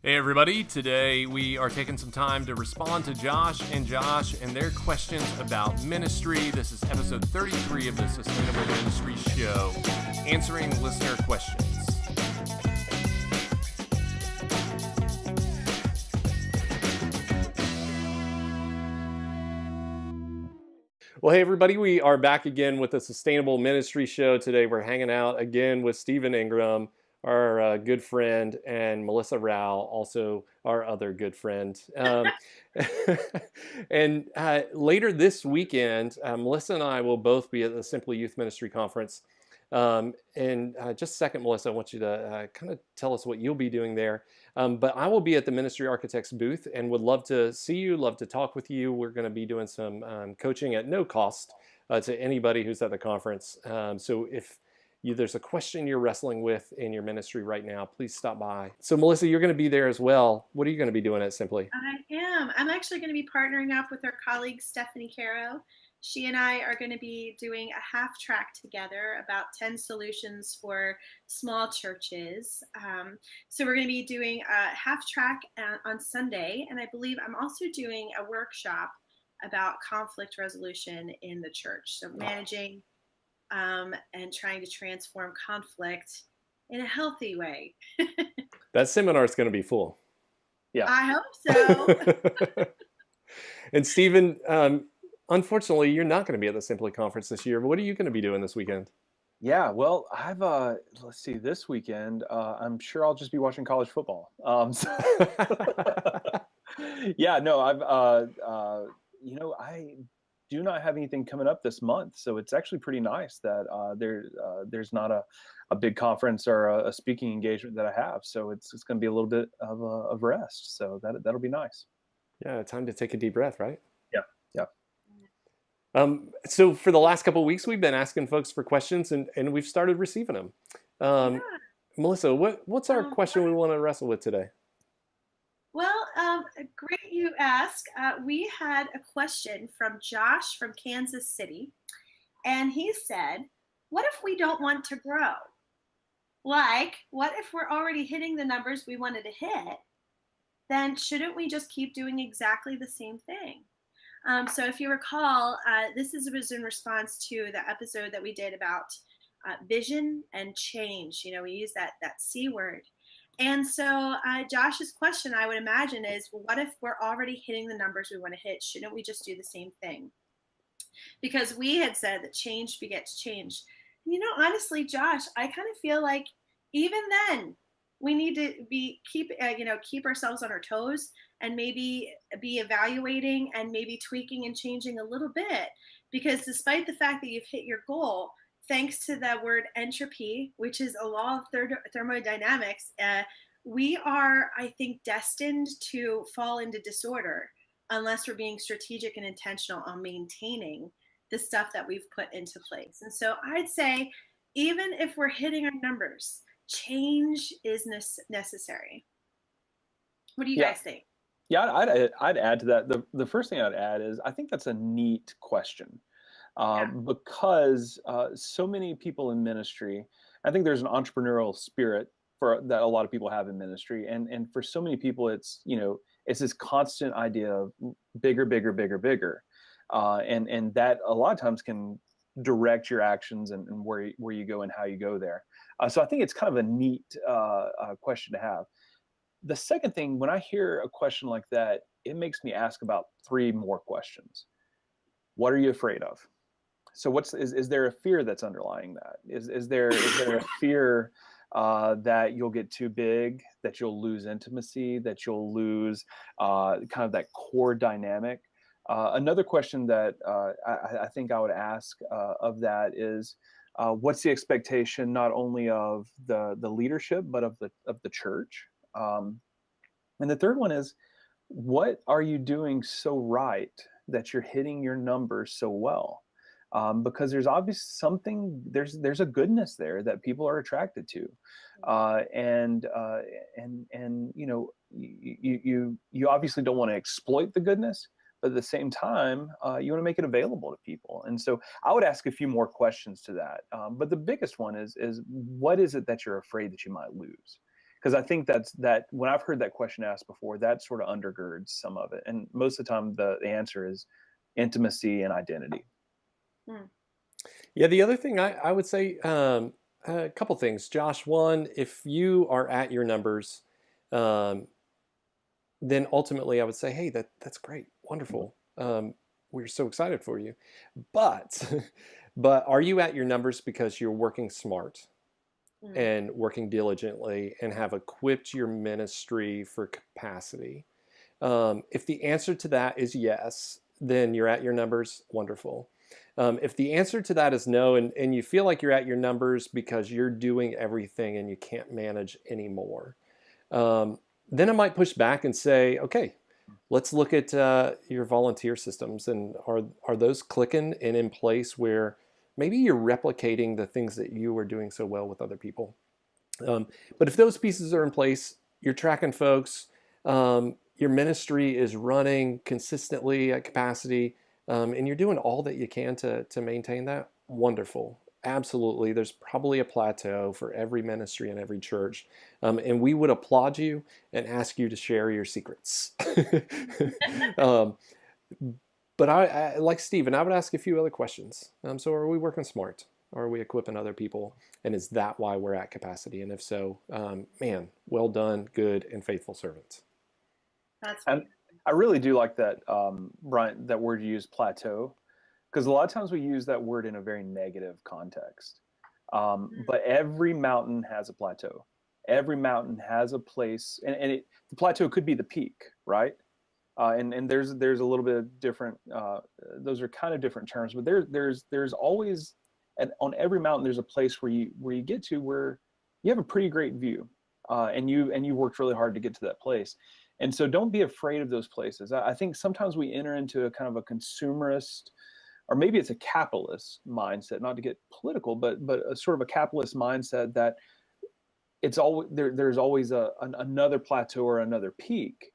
Hey everybody, today we are taking some time to respond to Josh and their questions about ministry. This is episode 33 of the Sustainable Ministry Show, answering listener questions. Well, hey everybody, we are back again with the Sustainable Ministry Show. Today we're hanging out again with Stephen Ingram, our good friend, and Melissa Rao, also our other good friend. And later this weekend, Melissa and I will both be at the Simply Youth Ministry Conference. And just a second, Melissa, I want you to kind of tell us what you'll be doing there. But I will be at the Ministry Architects booth and would love to see you, love to talk with you. We're going to be doing some coaching at no cost to anybody who's at the conference. So if there's a question you're wrestling with in your ministry right now, please stop by. So Melissa, you're going to be there as well. What are you going to be doing at Simply? I am. I'm actually going to be partnering up with our colleague Stephanie Caro. She and I are going to be doing a half track together about 10 solutions for small churches. So we're going to be doing a half track on Sunday, and I believe I'm also doing a workshop about conflict resolution in the church. So managing and trying to transform conflict in a healthy way. That seminar is going to be full. Yeah, I hope so. And Stephen, unfortunately, you're not going to be at the Simply Conference this year. But what are you going to be doing this weekend? Yeah, well, I've let's see, this weekend, I'm sure I'll just be watching college football. Yeah, no, I do not have anything coming up this month, so it's actually pretty nice that there's not a big conference or a speaking engagement that I have. So it's going to be a little bit of rest. So that'll be nice. Yeah, time to take a deep breath, right? Yeah. So for the last couple of weeks, we've been asking folks for questions, and we've started receiving them. Yeah. Melissa, what's our question we want to wrestle with today? Well, great you ask. We had a question from Josh from Kansas City, and he said, what if we don't want to grow? Like, what if we're already hitting the numbers we wanted to hit? Then shouldn't we just keep doing exactly the same thing? So if you recall, this was in response to the episode that we did about vision and change. We use that C word. And so Josh's question, I would imagine, is, well, what if we're already hitting the numbers we want to hit? Shouldn't we just do the same thing? Because we had said that change begets change. Honestly, Josh, I kind of feel like even then we need to keep ourselves on our toes and maybe be evaluating and maybe tweaking and changing a little bit. Because despite the fact that you've hit your goal, thanks to the word entropy, which is a law of thermodynamics, we are, I think, destined to fall into disorder unless we're being strategic and intentional on maintaining the stuff that we've put into place. And so I'd say, even if we're hitting our numbers, change is necessary. What do you guys think? Yeah, I'd add to that. The first thing I'd add is I think that's a neat question. Because so many people in ministry, I think there's an entrepreneurial spirit that a lot of people have in ministry, and for so many people, it's this constant idea of bigger, bigger, bigger, bigger, and that a lot of times can direct your actions and where you go and how you go there. So I think it's kind of a neat question to have. The second thing, when I hear a question like that, it makes me ask about three more questions. What are you afraid of? So is there a fear that's underlying that? Is there a fear that you'll get too big, that you'll lose intimacy, that you'll lose kind of that core dynamic? Another question that I think I would ask of that is, what's the expectation not only of the leadership but of the church? And the third one is, what are you doing so right that you're hitting your numbers so well? Because there's obviously there's a goodness there that people are attracted to, and you obviously don't want to exploit the goodness, but at the same time, you want to make it available to people. And so I would ask a few more questions to that. But the biggest one is what is it that you're afraid that you might lose? Because I think that when I've heard that question asked before, that sort of undergirds some of it. And most of the time, the answer is intimacy and identity. Hmm. Yeah, the other thing I would say, a couple things, Josh. One, if you are at your numbers, um, then ultimately I would say, hey, that's great, wonderful. We're so excited for you. But but are you at your numbers because you're working smart Hmm. and working diligently and have equipped your ministry for capacity? If the answer to that is yes, then you're at your numbers. Wonderful. If the answer to that is no, and you feel like you're at your numbers because you're doing everything and you can't manage anymore, um, then I might push back and say, okay, let's look at your volunteer systems, and are those clicking and in place where maybe you're replicating the things that you are doing so well with other people. But if those pieces are in place, you're tracking folks, your ministry is running consistently at capacity, and you're doing all that you can to maintain that, wonderful. Absolutely. There's probably a plateau for every ministry and every church. And we would applaud you and ask you to share your secrets. um, but like Stephen, I would ask a few other questions. So, are we working smart? Are we equipping other people? And is that why we're at capacity? And if so, man, well done, good and faithful servants. That's And I really do like that, Bryant, that word you use, plateau, because a lot of times we use that word in a very negative context. But every mountain has a plateau. Every mountain has a place, and the plateau could be the peak, right? And there's a little bit of different. Those are kind of different terms, but there's always, and on every mountain there's a place where you get to where you have a pretty great view, and you worked really hard to get to that place. And so don't be afraid of those places. I think sometimes we enter into a kind of a consumerist, or maybe it's a capitalist mindset, not to get political, but a sort of a capitalist mindset that it's always there's always another plateau or another peak.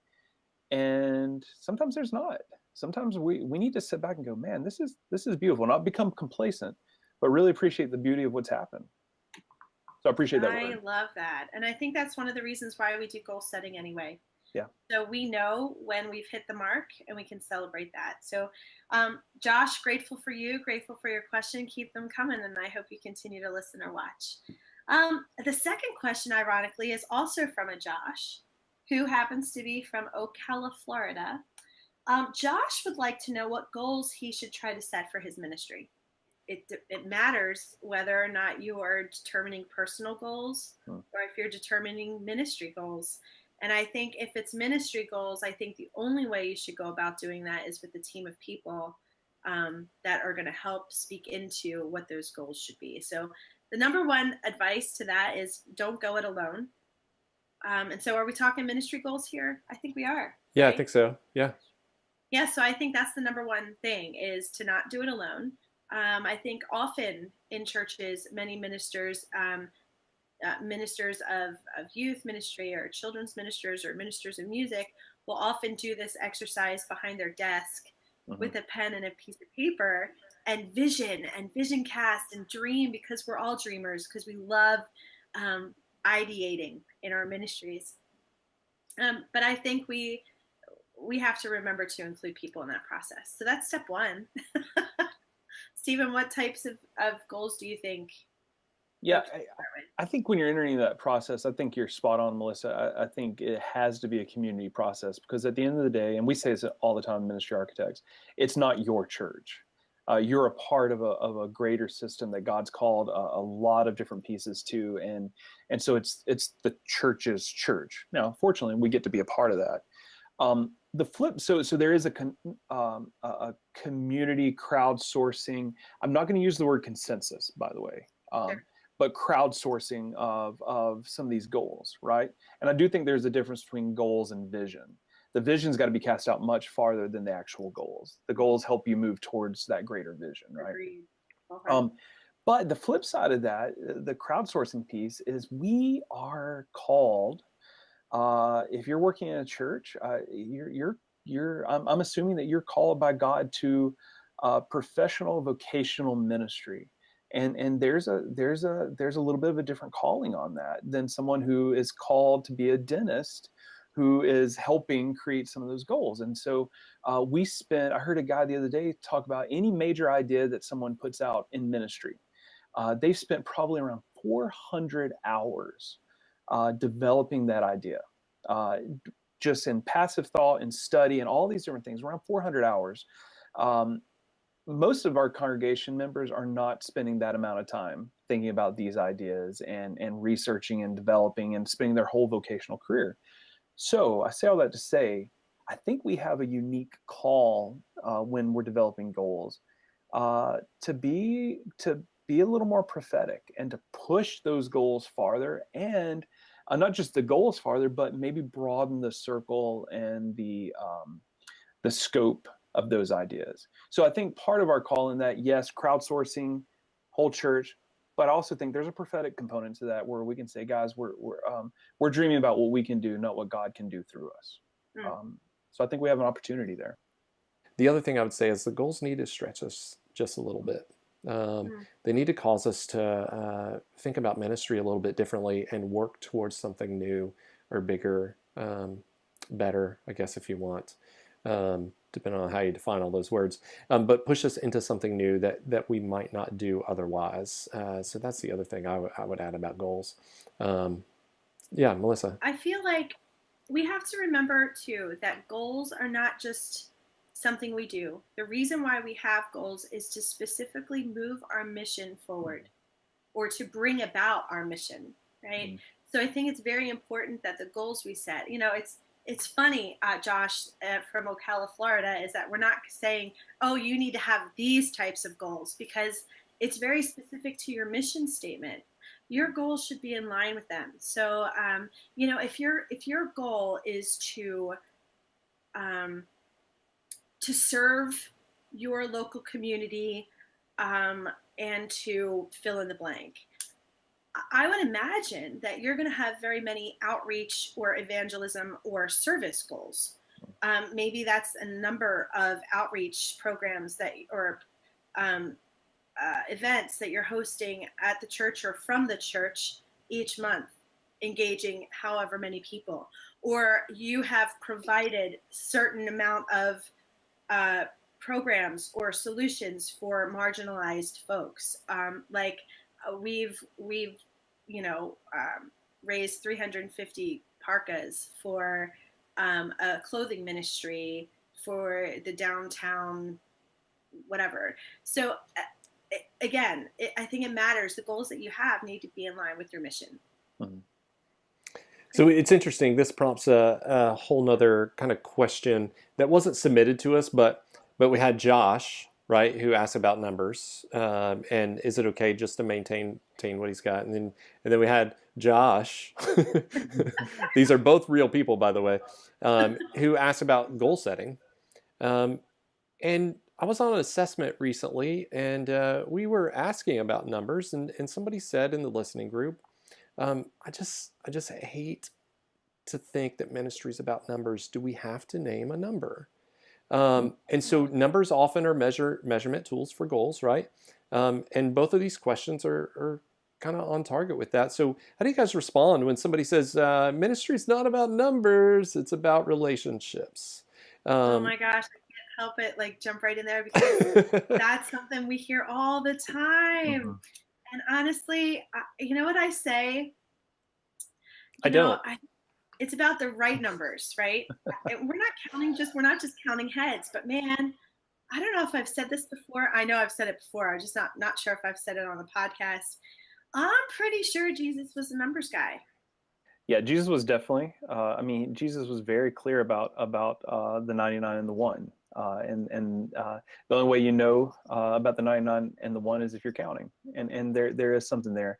And sometimes there's not. Sometimes we need to sit back and go, man, this is beautiful. Not become complacent, but really appreciate the beauty of what's happened. So I appreciate that I word. love that. And I think that's one of the reasons why we do goal setting anyway. Yeah. So we know when we've hit the mark and we can celebrate that. So, Josh, grateful for you, grateful for your question. Keep them coming, and I hope you continue to listen or watch. The second question, ironically, is also from a Josh who happens to be from Ocala, Florida. Josh would like to know what goals he should try to set for his ministry. It matters whether or not you are determining personal goals or if you're determining ministry goals. And I think if it's ministry goals, I think the only way you should go about doing that is with a team of people that are going to help speak into what those goals should be. So the number one advice to that is don't go it alone. And so are we talking ministry goals here? I think we are. Yeah, I Right? think so. Yeah. Yeah, so I think that's the number one thing is to not do it alone. I think often in churches, many ministers, ministers of youth ministry or children's ministers or ministers of music will often do this exercise behind their desk with a pen and a piece of paper and vision cast and dream, because we're all dreamers, because we love ideating in our ministries. But I think we have to remember to include people in that process. So that's step one. Stephen, what types of goals do you think? Yeah, I think when you're entering that process, I think you're spot on, Melissa. I think it has to be a community process, because at the end of the day, and we say this all the time, ministry architects, it's not your church. You're a part of a greater system that God's called a lot of different pieces to, and so it's the church's church. Now, fortunately, we get to be a part of that. The flip, so there is a community crowdsourcing. I'm not going to use the word consensus, by the way. Sure. But crowdsourcing of some of these goals, right? And I do think there's a difference between goals and vision. The vision's got to be cast out much farther than the actual goals. The goals help you move towards that greater vision, right? Agreed. Okay. But the flip side of that, the crowdsourcing piece, is we are called. If you're working in a church, I'm assuming that you're called by God to professional vocational ministry. And there's a little bit of a different calling on that than someone who is called to be a dentist, who is helping create some of those goals. And so I heard a guy the other day talk about any major idea that someone puts out in ministry. They've spent probably around 400 hours developing that idea, uh, just in passive thought and study and all these different things, around 400 hours. Um, Most of our congregation members are not spending that amount of time thinking about these ideas and researching and developing and spending their whole vocational career. So I say all that to say, I think we have a unique call when we're developing goals, to be a little more prophetic and to push those goals farther, and not just the goals farther, but maybe broaden the circle and the scope of those ideas. So I think part of our call in that, yes, crowdsourcing, whole church, but I also think there's a prophetic component to that where we can say, guys, we're dreaming about what we can do, not what God can do through us. Mm. So I think we have an opportunity there. The other thing I would say is the goals need to stretch us just a little bit. Mm. They need to cause us to think about ministry a little bit differently and work towards something new or bigger, better, I guess, if you want, depending on how you define all those words. But push us into something new that we might not do otherwise. So that's the other thing I would add about goals. Yeah, Melissa. I feel like we have to remember too that goals are not just something we do. The reason why we have goals is to specifically move our mission forward or to bring about our mission, right? Mm. So I think it's very important that the goals we set, it's funny, Josh, from Ocala, Florida, is that we're not saying, oh, you need to have these types of goals, because it's very specific to your mission statement. Your goals should be in line with them. So, if your goal is um, to serve your local community, and to fill in the blank, I would imagine that you're going to have very many outreach or evangelism or service goals. Maybe that's a number of outreach programs or um, events that you're hosting at the church or from the church each month, engaging however many people. Or you have provided certain amount of uh, programs or solutions for marginalized folks. We've raised 350 parkas for a clothing ministry for the downtown whatever. So again, I think it matters. The goals that you have need to be in line with your mission. Mhm. So it's interesting. This prompts a whole nother kind of question that wasn't submitted to us, but we had Josh, right, who asked about numbers, and is it okay just to maintain what he's got, and then we had Josh. These are both real people, by the way, who asked about goal setting, and I was on an assessment recently, and we were asking about numbers, and somebody said in the listening group, I just hate to think that ministry is about numbers. Do we have to name a number? And so numbers often are measurement tools for goals, right? And both of these questions are kind of on target with that. So how do you guys respond when somebody says ministry is not about numbers, it's about relationships? Oh my gosh, I can't help it, like jump right in there, because that's something we hear all the time. Mhm. And honestly, you know what I say? I don't. It's about the right numbers, right? We're not just counting heads, but man, I don't know if I've said this before. I know I've said it before. I'm just not sure if I've said it on the podcast. I'm pretty sure Jesus was a numbers guy. Yeah, Jesus was definitely. Jesus was very clear about the 99 and the one, and the only way you know about the 99 and the one is if you're counting, and there is something there.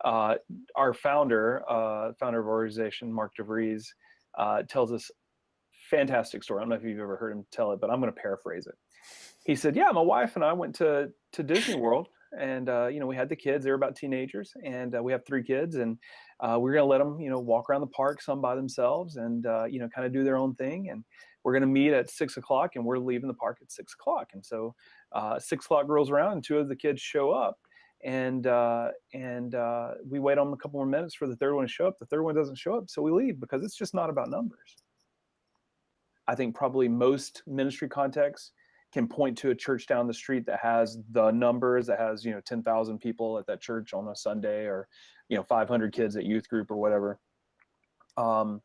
Our founder of our organization, Mark DeVries, tells us fantastic story. I don't know if you've ever heard him tell it, but I'm going to paraphrase it. He said, "Yeah, my wife and I went to Disney World, and we had the kids. They were about teenagers, and we have 3 kids, and we are going to let them, walk around the park, some by themselves, and kind of do their own thing. And we're going to meet at 6 o'clock, and we're leaving the park at 6 o'clock. And so 6 o'clock rolls around, and 2 of the kids show up, and we wait on a couple more minutes for the third one to show up. The third one doesn't show up, so we leave, because it's just not about numbers. I think probably most ministry contexts can point to a church down the street that has the numbers, that has 10,000 people at that church on a Sunday, or 500 kids at youth group or whatever. And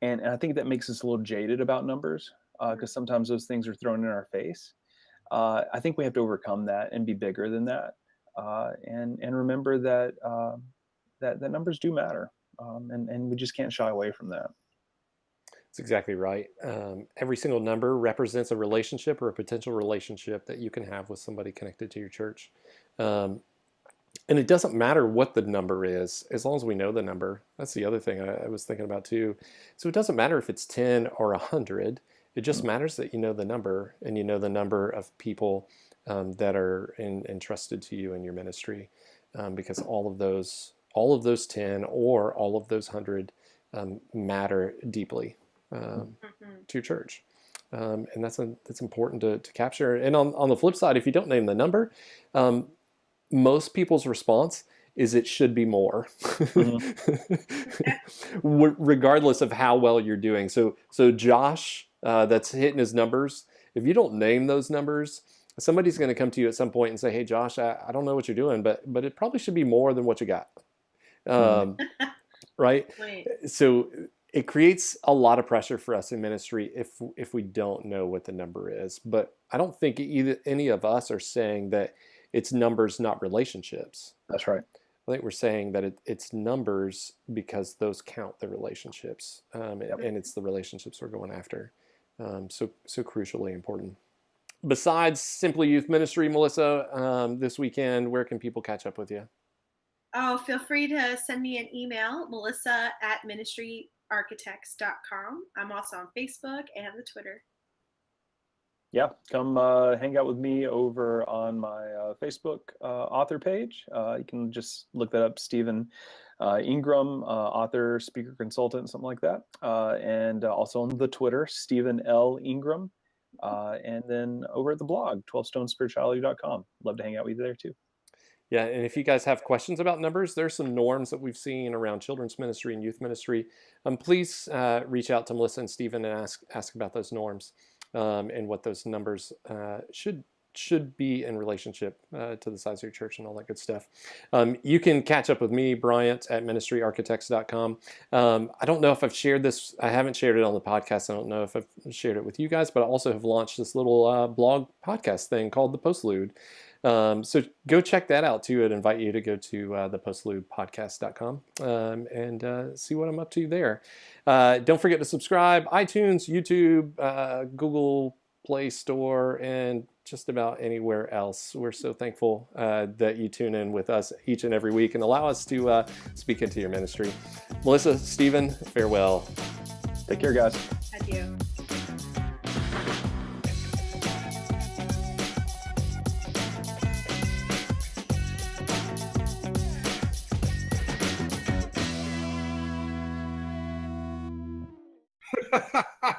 I think that makes us a little jaded about numbers, because sometimes those things are thrown in our face. I think we have to overcome that and be bigger than that, and remember that that numbers do matter, and we just can't shy away from that. That's exactly right. Every single number represents a relationship or a potential relationship that you can have with somebody connected to your church. And it doesn't matter what the number is, as long as we know the number. That's the other thing I was thinking about too. So it doesn't matter if it's 10 or 100. It just matters that you know the number, and you know the number of people that are entrusted to you in your ministry, because all of those 10 or all of those 100 matter deeply to your church. And that's important to capture. And on the flip side, if you don't name the number, most people's response is it should be more, regardless of how well you're doing. So Josh, that's hitting his numbers. If you don't name those numbers, somebody's going to come to you at some point and say, "Hey, Josh, I don't know what you're doing, but it probably should be more than what you got." Right? So it creates a lot of pressure for us in ministry if we don't know what the number is. But I don't think any of us are saying that it's numbers, not relationships. That's right. I think we're saying that it's numbers because those count the relationships, and it's the relationships we're going after. So crucially important. Besides Simply Youth Ministry, Melissa, this weekend, where can people catch up with you? Oh, feel free to send me an email, melissa@ministryarchitects.com. I'm also on Facebook and the Twitter. Yeah, come hang out with me over on my Facebook author page. You can just look that up, Stephen Ingram, author, speaker, consultant, something like that. And also on the Twitter, Stephen L. Ingram. And then over at the blog, 12stonespirituality.com. Love to hang out with you there too. Yeah, and if you guys have questions about numbers, there's some norms that we've seen around children's ministry and youth ministry. Please reach out to Melissa and Stephen and ask about those norms. And what those numbers should be in relationship to the size of your church and all that good stuff. You can catch up with me, Bryant, at ministryarchitects.com. I don't know if I've shared this. I haven't shared it on the podcast. I don't know if I've shared it with you guys, but I also have launched this little blog podcast thing called The Postlude. So go check that out too. I'd invite you to go to thepostludepodcast.com and see what I'm up to there. Don't forget to subscribe, iTunes, YouTube, Google Play Store, and just about anywhere else. We're so thankful that you tune in with us each and every week and allow us to speak into your ministry. Melissa, Stephen, farewell. Take care, guys. Adieu. Ha ha ha!